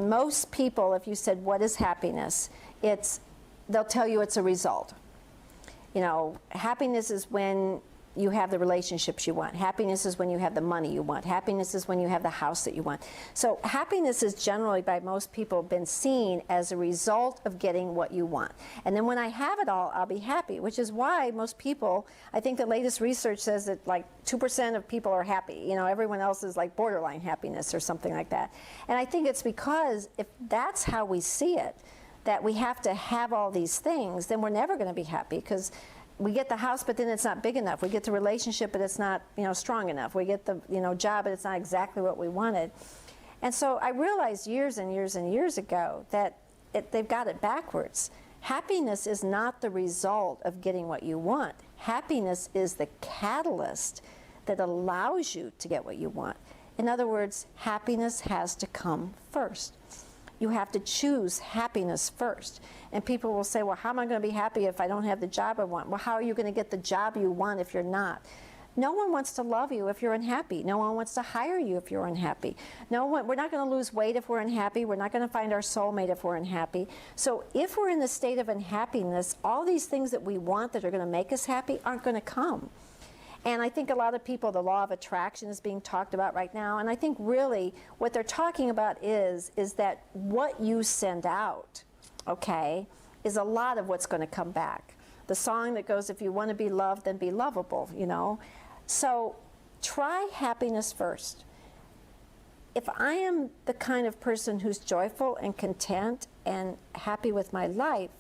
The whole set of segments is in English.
Most people, if you said, what is happiness? They'll tell you it's a result. You know, happiness is when you have the relationships you want. Happiness is when you have the money you want. Happiness is when you have the house that you want. So happiness is generally, by most people, been seen as a result of getting what you want. And then when I have it all, I'll be happy, which is why most people, I think the latest research says that like 2% of people are happy. You know, everyone else is like borderline happiness or something like that. And I think it's because if that's how we see it, that we have to have all these things, then we're never going to be happy, because we get the house, but then it's not big enough. We get the relationship, but it's not, you know, strong enough. We get the, you know, job, but it's not exactly what we wanted. And so I realized years and years and years ago that they've got it backwards. Happiness is not the result of getting what you want. Happiness is the catalyst that allows you to get what you want. In other words, happiness has to come first. You have to choose happiness first. And people will say, well, how am I going to be happy if I don't have the job I want? Well, how are you going to get the job you want if you're not? No one wants to love you if you're unhappy. No one wants to hire you if you're unhappy. We're not going to lose weight if we're unhappy. We're not going to find our soulmate if we're unhappy. So if we're in the state of unhappiness, all these things that we want that are going to make us happy aren't going to come. And I think a lot of people, the law of attraction is being talked about right now. And I think really what they're talking about is that what you send out, okay, is a lot of what's going to come back. The song that goes, if you want to be loved, then be lovable, you know. So try happiness first. If I am the kind of person who's joyful and content and happy with my life,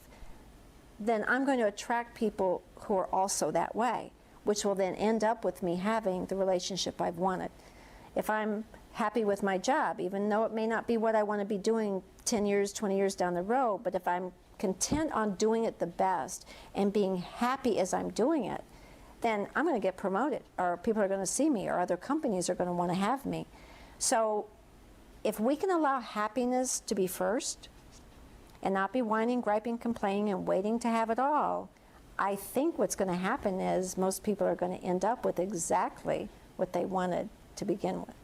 then I'm going to attract people who are also that way, which will then end up with me having the relationship I've wanted. If I'm happy with my job, even though it may not be what I want to be doing 10 years, 20 years down the road, but if I'm content on doing it the best and being happy as I'm doing it, then I'm going to get promoted, or people are going to see me, or other companies are going to want to have me. So if we can allow happiness to be first and not be whining, griping, complaining, and waiting to have it all, I think what's going to happen is most people are going to end up with exactly what they wanted to begin with.